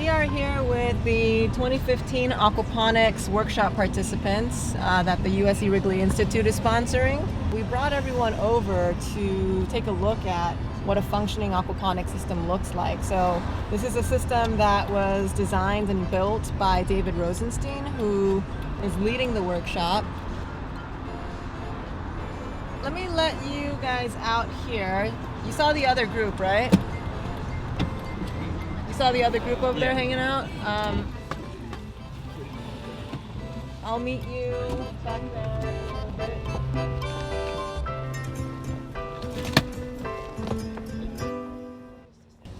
We are here with the 2015 aquaponics workshop participants that the USC Wrigley Institute is sponsoring. We brought everyone over to take a look at what a functioning aquaponics system looks like. So this is a system that was designed and built by David Rosenstein, who is leading the workshop. Let me let you guys out here. You saw the other group, right? Saw the other group over there hanging out. I'll meet you back there in a bit.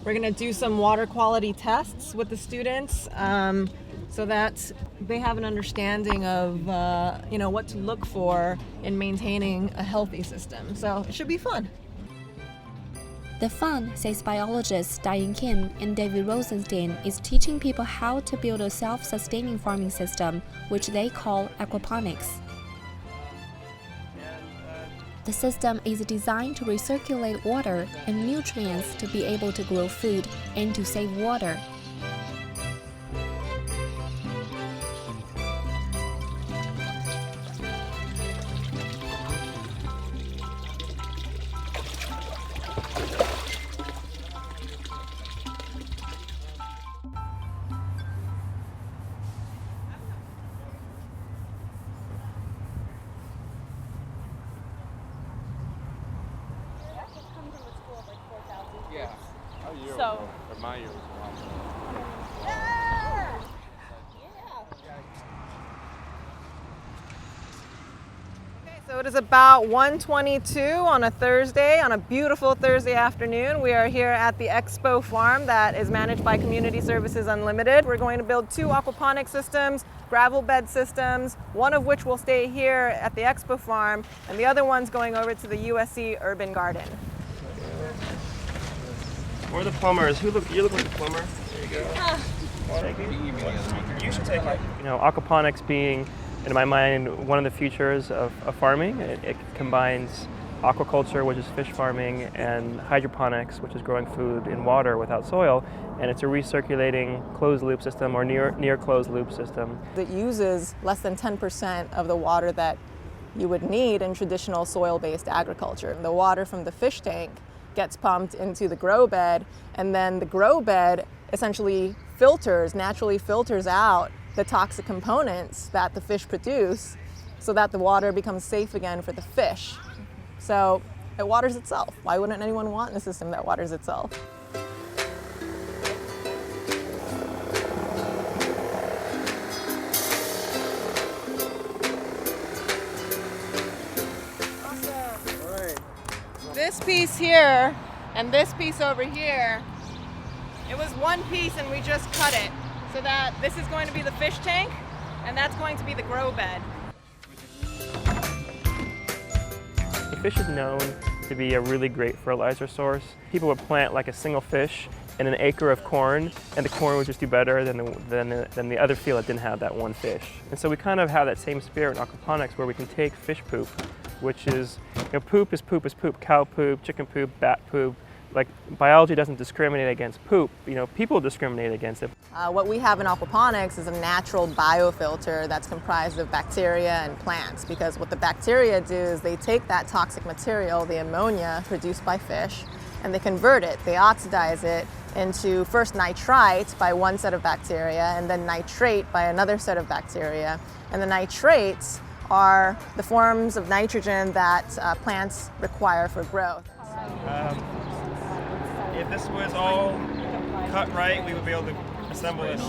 We're gonna do some water quality tests with the students so that they have an understanding of what to look for in maintaining a healthy system. So it should be fun. The fun, says biologists Diane Kim and David Rosenstein, is teaching people how to build a self-sustaining farming system, which they call aquaponics. The system is designed to recirculate water and nutrients to be able to grow food and to save water. Yeah, our year So- or my year was one. Okay, so it is about 1:22 on a Thursday, on a beautiful Thursday afternoon. We are here at the Expo Farm that is managed by Community Services Unlimited. We're going to build 2 aquaponic systems, gravel bed systems, one of which will stay here at the Expo Farm, and the other one's going over to the USC Urban Garden. We're the plumbers. You look like the plumber. There you go. You should take it. Aquaponics being, in my mind, one of the futures of farming. It combines aquaculture, which is fish farming, and hydroponics, which is growing food in water without soil. And it's a recirculating closed loop system or near closed loop system. It uses less than 10% of the water that you would need in traditional soil-based agriculture. The water from the fish tank gets pumped into the grow bed, and then the grow bed essentially naturally filters out the toxic components that the fish produce so that the water becomes safe again for the fish. So it waters itself. Why wouldn't anyone want a system that waters itself? This piece here and this piece over here, it was one piece and we just cut it so that this is going to be the fish tank and that's going to be the grow bed. Fish is known to be a really great fertilizer source. People would plant like a single fish in an acre of corn, and the corn would just do better than the other field that didn't have that one fish. And so we kind of have that same spirit in aquaponics where we can take fish poop, which is, poop is poop is poop. Cow poop, chicken poop, bat poop. Like, biology doesn't discriminate against poop. People discriminate against it. What we have in aquaponics is a natural biofilter that's comprised of bacteria and plants, because what the bacteria do is they take that toxic material, the ammonia produced by fish, and they convert it, they oxidize it into first nitrite by one set of bacteria and then nitrate by another set of bacteria. And the nitrates are the forms of nitrogen that plants require for growth. If this was all cut right, we would be able to assemble this,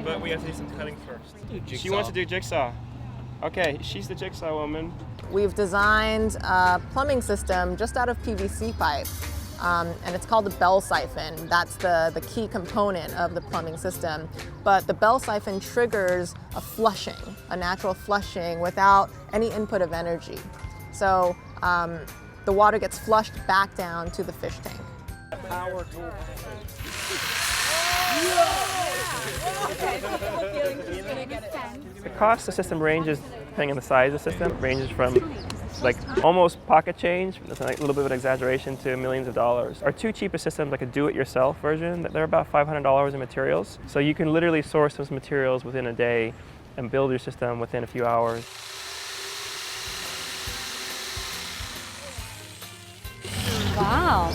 but we have to do some cutting first. She wants to do jigsaw. Okay, she's the jigsaw woman. We've designed a plumbing system just out of PVC pipe, and it's called the bell siphon. That's the key component of the plumbing system. But the bell siphon triggers a natural flushing without any input of energy. So the water gets flushed back down to the fish tank. Power tool. The cost of the system ranges, depending on the size of the system, ranges from like almost pocket change. That's like a little bit of an exaggeration to millions of dollars. Our two cheapest systems, like a do-it-yourself version, they're about $500 in materials. So you can literally source those materials within a day and build your system within a few hours. Wow.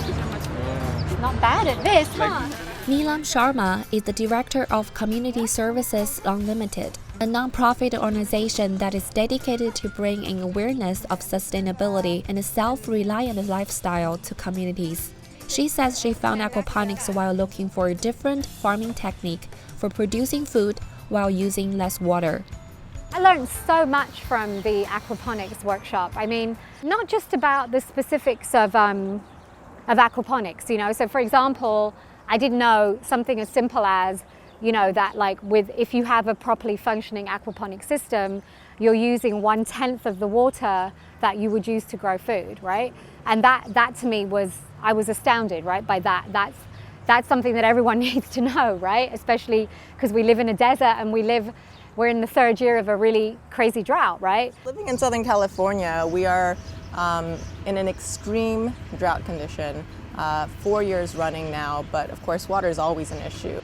Not bad at this, huh? Neelam Sharma is the director of Community Services Unlimited, a non-profit organization that is dedicated to bringing awareness of sustainability and a self-reliant lifestyle to communities. She says she found aquaponics while looking for a different farming technique for producing food while using less water. I learned so much from the aquaponics workshop. I mean, not just about the specifics of aquaponics, you know. So for example, I didn't know something as simple as, you know, that like if you have a properly functioning aquaponic system, you're using 1/10 of the water that you would use to grow food, right? And that to me I was astounded, right, by that. That's something that everyone needs to know, right? Especially because we live in a desert and we're in the third year of a really crazy drought, right? Living in Southern California, we are in an extreme drought condition, 4 years running now, but of course water is always an issue.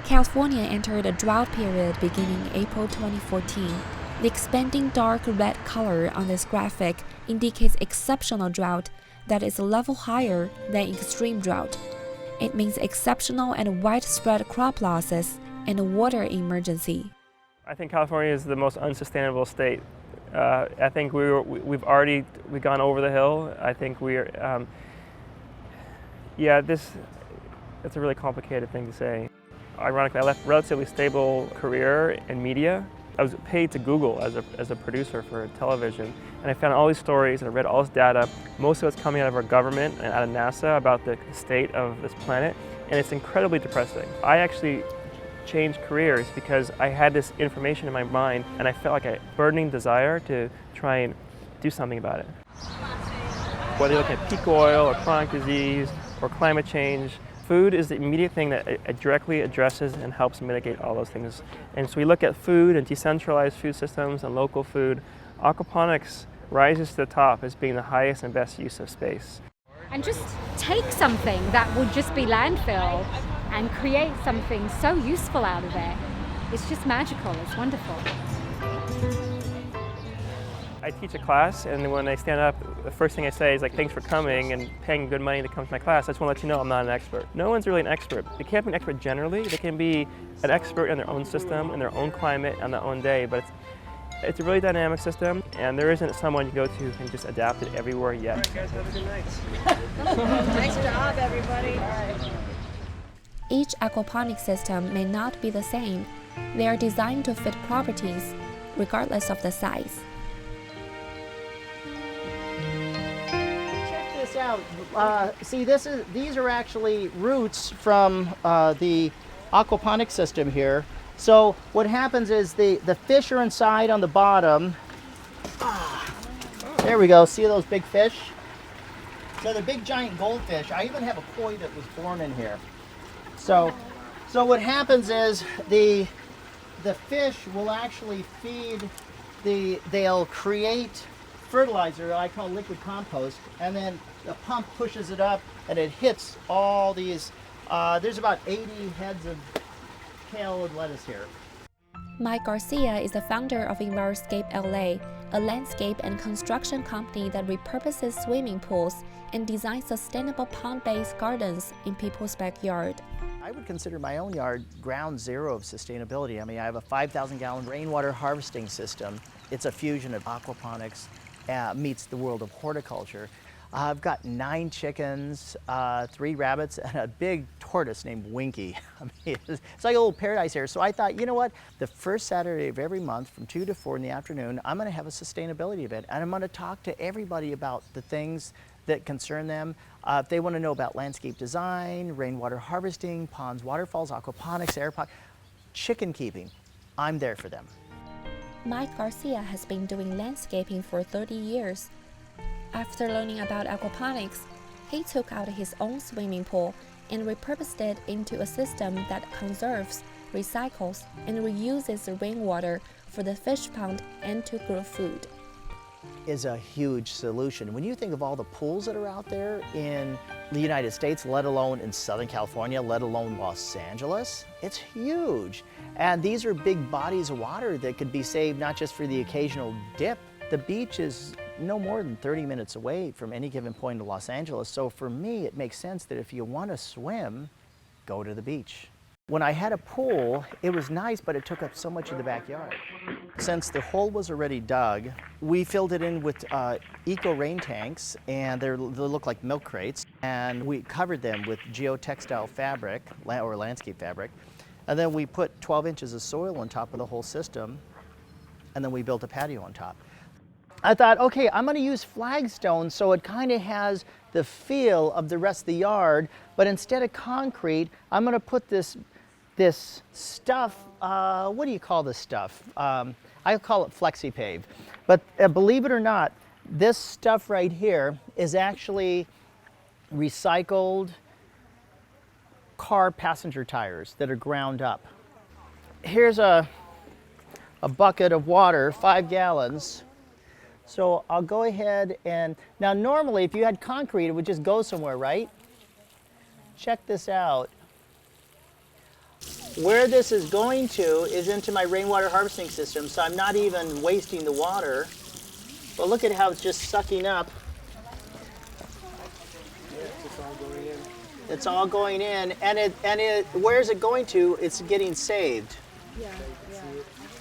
California entered a drought period beginning April 2014. The expanding dark red color on this graphic indicates exceptional drought that is a level higher than extreme drought. It means exceptional and widespread crop losses and a water emergency. I think California is the most unsustainable state. I think we've gone over the hill. I think it's a really complicated thing to say. Ironically, I left a relatively stable career in media. I was paid to Google as a producer for television, and I found all these stories and I read all this data. Most of it's coming out of our government and out of NASA about the state of this planet, and it's incredibly depressing. I actually changed careers because I had this information in my mind and I felt like a burning desire to try and do something about it. Whether you're looking at peak oil or chronic disease or climate change, food is the immediate thing that directly addresses and helps mitigate all those things. And so we look at food and decentralized food systems and local food. Aquaponics rises to the top as being the highest and best use of space. And just take something that would just be landfill and create something so useful out of it. It's just magical, it's wonderful. I teach a class, and when I stand up, the first thing I say is like, thanks for coming and paying good money to come to my class. I just want to let you know I'm not an expert. No one's really an expert. They can't be an expert generally. They can be an expert in their own system, in their own climate, on their own day, but it's a really dynamic system, and there isn't someone you go to who can just adapt it everywhere yet. All right, guys, have a good night. Nice job, everybody. All right. Each aquaponic system may not be the same. They are designed to fit properties, regardless of the size. Check this out. See, these are actually roots from the aquaponic system here. So what happens is the fish are inside on the bottom. There we go. See those big fish? So the big giant goldfish. I even have a koi that was born in here. So what happens is the fish will actually feed they'll create fertilizer I call liquid compost, and then the pump pushes it up and it hits all these. There's about 80 heads of kale and lettuce here. Mike Garcia is the founder of Enviroscape LA, a landscape and construction company that repurposes swimming pools and designs sustainable pond-based gardens in people's backyard. I would consider my own yard ground zero of sustainability. I mean, I have a 5,000-gallon rainwater harvesting system. It's a fusion of aquaponics meets the world of horticulture. I've got 9 chickens, 3 rabbits, and a big tortoise named Winky. I mean, it's like a little paradise here. So I thought, you know what? The first Saturday of every month from 2 to 4 in the afternoon, I'm going to have a sustainability event, and I'm going to talk to everybody about the things that concern them. If they want to know about landscape design, rainwater harvesting, ponds, waterfalls, aquaponics, chicken keeping, I'm there for them. Mike Garcia has been doing landscaping for 30 years. After learning about aquaponics, he took out his own swimming pool and repurposed it into a system that conserves, recycles, and reuses the rainwater for the fish pond and to grow food. Is a huge solution. When you think of all the pools that are out there in the United States, let alone in Southern California, let alone Los Angeles, it's huge. And these are big bodies of water that could be saved not just for the occasional dip. The beach is no more than 30 minutes away from any given point in Los Angeles. So for me, it makes sense that if you want to swim, go to the beach. When I had a pool, it was nice, but it took up so much of the backyard. Since the hole was already dug, we filled it in with eco rain tanks, and they look like milk crates, and we covered them with geotextile fabric, or landscape fabric, and then we put 12 inches of soil on top of the whole system, and then we built a patio on top. I thought, okay, I'm gonna use flagstone so it kind of has the feel of the rest of the yard, but instead of concrete, I'm gonna put this stuff, what do you call this stuff? I call it FlexiPave. But believe it or not, this stuff right here is actually recycled car passenger tires that are ground up. Here's a bucket of water, 5 gallons. So I'll go ahead and, now normally if you had concrete, it would just go somewhere, right? Check this out. Where this is going to is into my rainwater harvesting system, so I'm not even wasting the water. But look at how it's just sucking up. It's all going in, and where's it going to? It's getting saved.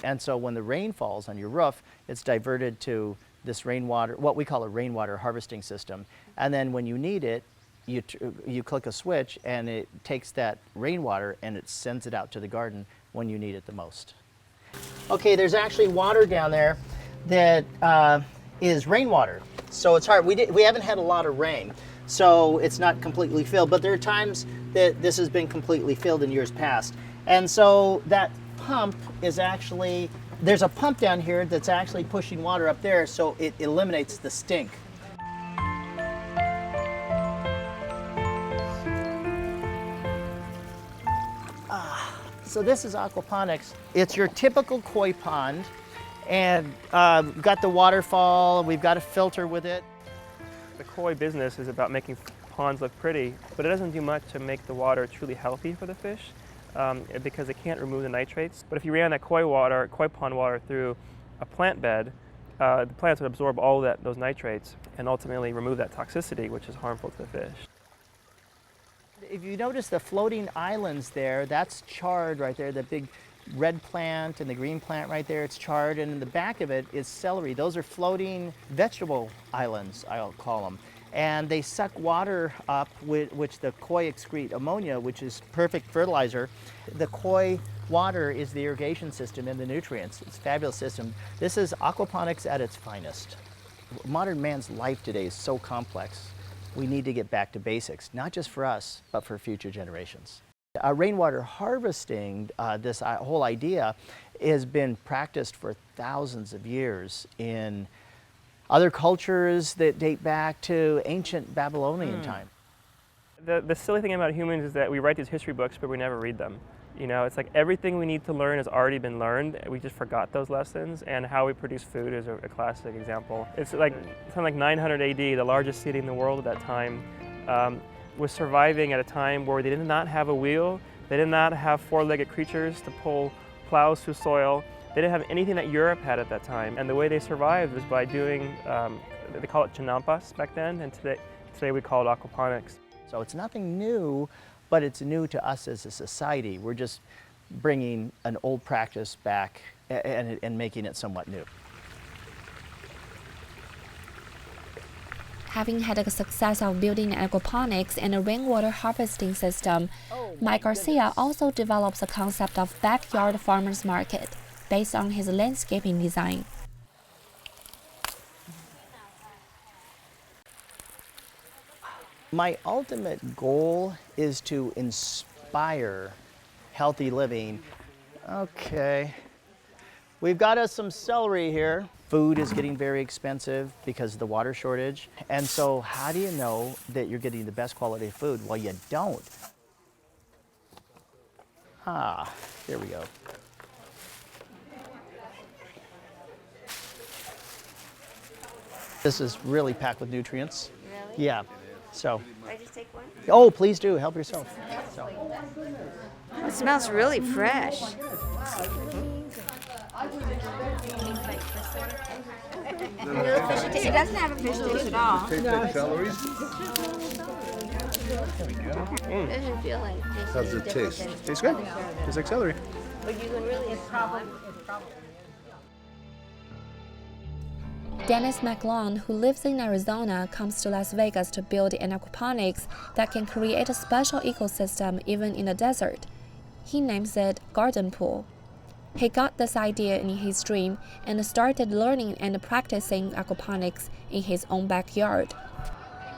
And so when the rain falls on your roof, it's diverted to this rainwater, what we call a rainwater harvesting system. And then when you need it, you click a switch and it takes that rainwater and it sends it out to the garden when you need it the most. Okay, there's actually water down there that is rainwater. So it's hard. We haven't had a lot of rain, so it's not completely filled, but there are times that this has been completely filled in years past. And so that pump is actually, there's a pump down here that's actually pushing water up there, so it eliminates the stink. So this is aquaponics. It's your typical koi pond, and we've got the waterfall, we've got a filter with it. The koi business is about making ponds look pretty, but it doesn't do much to make the water truly healthy for the fish because it can't remove the nitrates. But if you ran that koi pond water through a plant bed, the plants would absorb all those nitrates and ultimately remove that toxicity, which is harmful to the fish. If you notice the floating islands there, that's charred right there, the big red plant and the green plant right there, it's charred, and in the back of it is celery. Those are floating vegetable islands, I'll call them. And they suck water up, which the koi excrete ammonia, which is perfect fertilizer. The koi water is the irrigation system and the nutrients. It's a fabulous system. This is aquaponics at its finest. Modern man's life today is so complex. We need to get back to basics, not just for us, but for future generations. Rainwater harvesting, this whole idea, has been practiced for thousands of years in other cultures that date back to ancient Babylonian time. The silly thing about humans is that we write these history books, but we never read them. You know, it's like everything we need to learn has already been learned. We just forgot those lessons, and how we produce food is a classic example. It's like something like 900 AD, the largest city in the world at that time was surviving at a time where they did not have a wheel, they did not have four-legged creatures to pull plows through soil. They didn't have anything that Europe had at that time, and the way they survived was by doing, they call it chinampas back then, and today we call it aquaponics. So it's nothing new, but it's new to us as a society. We're just bringing an old practice back and making it somewhat new. Having had the success of building aquaponics and a rainwater harvesting system, Mike Garcia also develops a concept of backyard farmers market based on his landscaping design. My ultimate goal is to inspire healthy living. Okay, we've got us some celery here. Food is getting very expensive because of the water shortage. And so how do you know that you're getting the best quality of food? Well, you don't. Here we go. This is really packed with nutrients. Really? Yeah. So, Can I just take one? oh, please do. Help yourself. So. It smells really fresh. It doesn't have a fish taste at all. Taste like celeries? It doesn't feel like this. How's it taste? Tastes good. Tastes like celery. But you can really Dennis McClone, who lives in Arizona, comes to Las Vegas to build an aquaponics that can create a special ecosystem even in the desert. He names it Garden Pool. He got this idea in his dream and started learning and practicing aquaponics in his own backyard.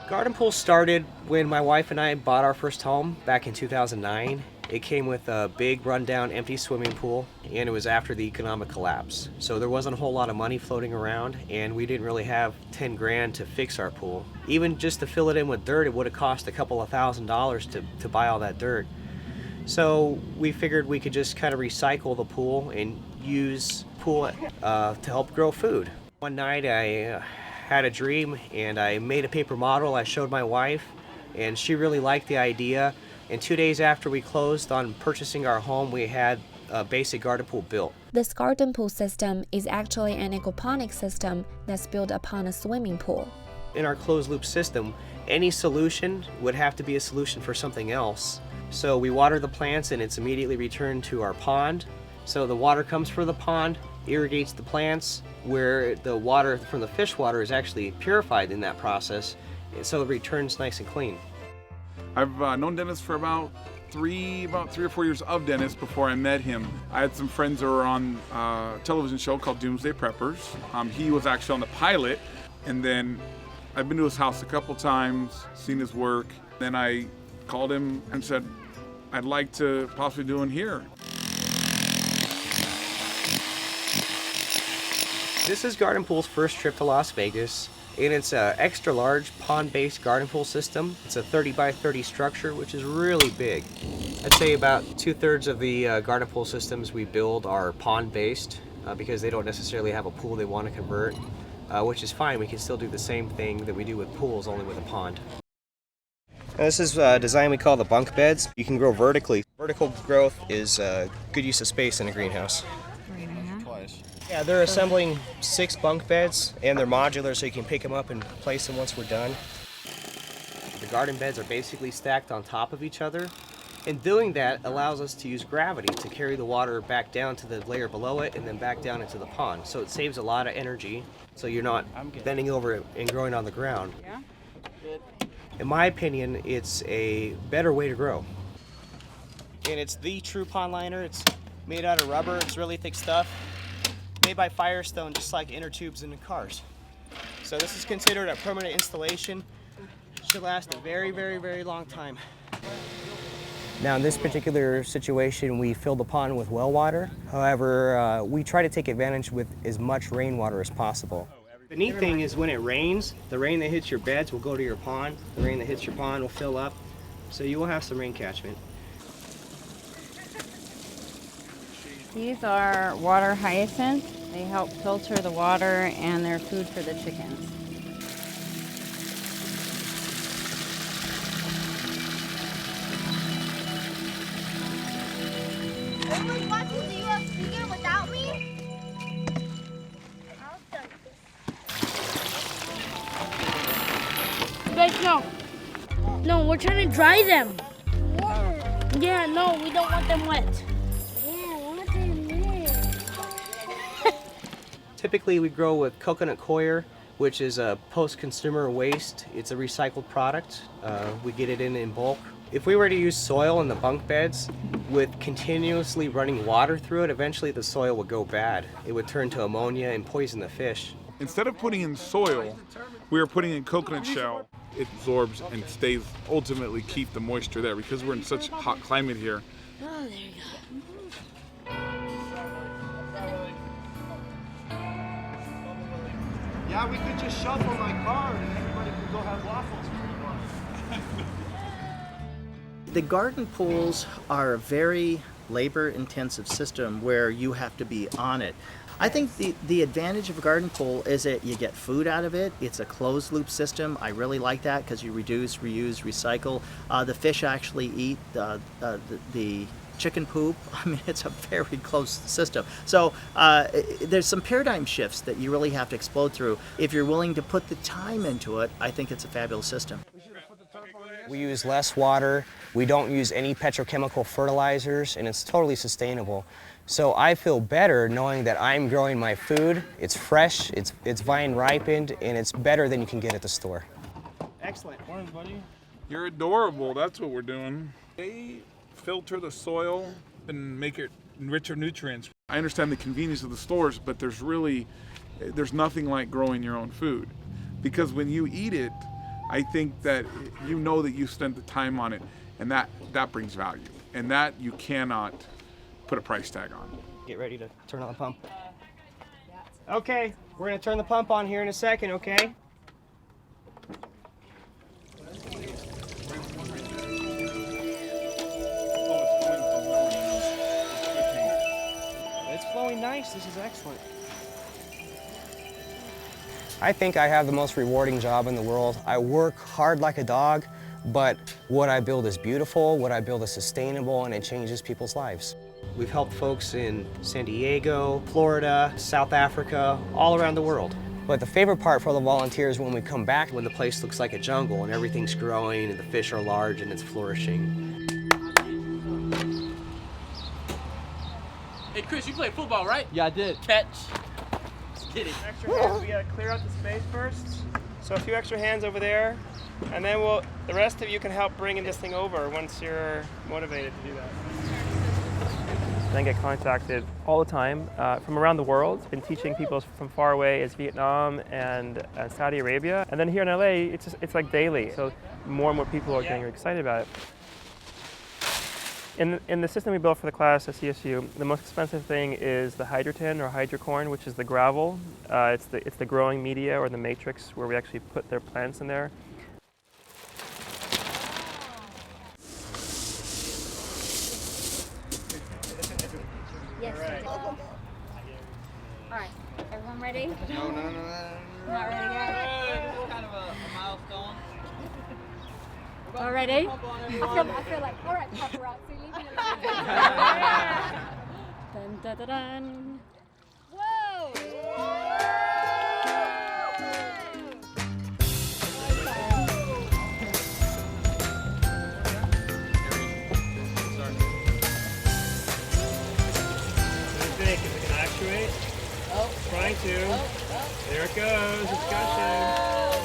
Garden pool started when my wife and I bought our first home back in 2009. It came with a big rundown empty swimming pool, and it was after the economic collapse. So there wasn't a whole lot of money floating around, and we didn't really have 10 grand to fix our pool. Even just to fill it in with dirt, it would have cost a couple of $1,000s to buy all that dirt. So we figured we could just kind of recycle the pool and use pool to help grow food. One night I had a dream and I made a paper model. I showed my wife and she really liked the idea. And 2 days after we closed on purchasing our home, we had a basic garden pool built. This garden pool system is actually an aquaponics system that's built upon a swimming pool. In our closed loop system, any solution would have to be a solution for something else. So we water the plants and it's immediately returned to our pond. So the water comes from the pond, irrigates the plants, where the water from the fish water is actually purified in that process, and so it returns nice and clean. I've known Dennis for about three or 4 years of Dennis before I met him. I had some friends that were on a television show called Doomsday Preppers. He was actually on the pilot, and then I've been to his house a couple times, seen his work. Then I called him and said, I'd like to possibly do one here. This is Garden Pool's first trip to Las Vegas, and it's an extra large pond-based garden pool system. It's a 30 by 30 structure, which is really big. I'd say about 2/3 of the garden pool systems we build are pond-based because they don't necessarily have a pool they want to convert, which is fine. We can still do the same thing that we do with pools, only with a pond. This is a design we call the bunk beds. You can grow vertically. Vertical growth is a good use of space in a greenhouse. Yeah, they're assembling 6 bunk beds, and they're modular, so you can pick them up and place them once we're done. The garden beds are basically stacked on top of each other, and doing that allows us to use gravity to carry the water back down to the layer below it and then back down into the pond. So it saves a lot of energy, so you're not bending over and growing on the ground. In my opinion, it's a better way to grow. And it's the true pond liner. It's made out of rubber. It's really thick stuff. Made by Firestone, just like inner tubes in the cars. So this is considered a permanent installation. Should last a very, very, very long time. Now in this particular situation, we fill the pond with well water. However, we try to take advantage with as much rainwater as possible. The neat thing is when it rains, the rain that hits your beds will go to your pond. The rain that hits your pond will fill up. So you will have some rain catchment. These are water hyacinths. They help filter the water and they're food for the chickens. Everybody watching the UFC without me? You guys know. No, we're trying to dry them. Yeah, no, we don't want them wet. Typically we grow with coconut coir, which is a post-consumer waste. It's a recycled product. We get it in bulk. If we were to use soil in the bunk beds with continuously running water through it, eventually the soil would go bad. It would turn to ammonia and poison the fish. Instead of putting in soil, we are putting in coconut shell. It absorbs and stays, ultimately keep the moisture there because we're in such a hot climate here. Oh, there you go. Yeah, we could just shuffle my card and everybody could go have waffles if you want. The garden pools are very labor-intensive system where you have to be on it. I think the advantage of a garden pool is that you get food out of it. It's a closed loop system. I really like that because you reduce, reuse, recycle. The fish actually eat the chicken poop. I mean, it's a very close system. So there's some paradigm shifts that you really have to explode through. If you're willing to put the time into it, I think it's a fabulous system. We use less water, we don't use any petrochemical fertilizers, and it's totally sustainable. So I feel better knowing that I'm growing my food, it's fresh, it's vine ripened, and it's better than you can get at the store. Excellent. Morning, buddy. You're adorable, that's what we're doing. They filter the soil and make it richer nutrients. I understand the convenience of the stores, but there's nothing like growing your own food. Because when you eat it, I think that you know that you spent the time on it, and that brings value, and that you cannot put a price tag on. Get ready to turn on the pump. Okay, we're gonna turn the pump on here in a second, okay? It's flowing nice, this is excellent. I think I have the most rewarding job in the world. I work hard like a dog, but what I build is beautiful, what I build is sustainable, and it changes people's lives. We've helped folks in San Diego, Florida, South Africa, all around the world. But the favorite part for the volunteers is when we come back, when the place looks like a jungle and everything's growing and the fish are large and it's flourishing. Hey Chris, you played football, right? Yeah, I did. Catch. Get it. Extra hands, we gotta clear out the space first. So a few extra hands over there, and then the rest of you can help bringing this thing over once you're motivated to do that. Then get contacted all the time from around the world. Been teaching people from far away as Vietnam and Saudi Arabia. And then here in LA, it's like daily. So more and more people are getting excited about it. In the system we built for the class at CSU, the most expensive thing is the hydroton or hydrocorn, which is the gravel. It's the growing media or the matrix where we actually put their plants in there. Yes. All right. Everyone ready? No. Not ready yet. It's kind of a milestone. All ready? I feel like, all right, paparazzi, leave me alone. Dun, dun, dun, dun. Whoa! Is it can actuate? Oh. Trying to. There it goes. It's gushing.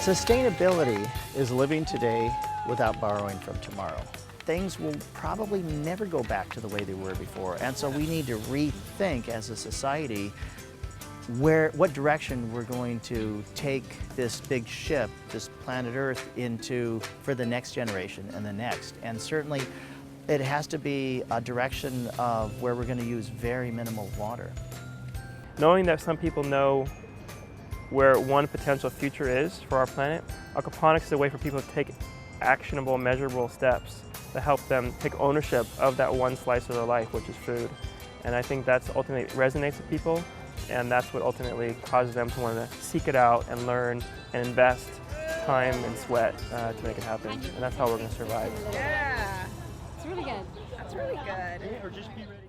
Sustainability is living today without borrowing from tomorrow. Things will probably never go back to the way they were before, and so we need to rethink as a society what direction we're going to take this big ship, this planet Earth, into for the next generation and the next. And certainly it has to be a direction of where we're going to use very minimal water. Knowing that some people know where one potential future is for our planet, aquaponics is a way for people to take actionable, measurable steps to help them take ownership of that one slice of their life, which is food. And I think that's ultimately resonates with people, and that's what ultimately causes them to want to seek it out and learn and invest time and sweat to make it happen. And that's how we're going to survive. Yeah. It's really good. That's really good. Or just be ready.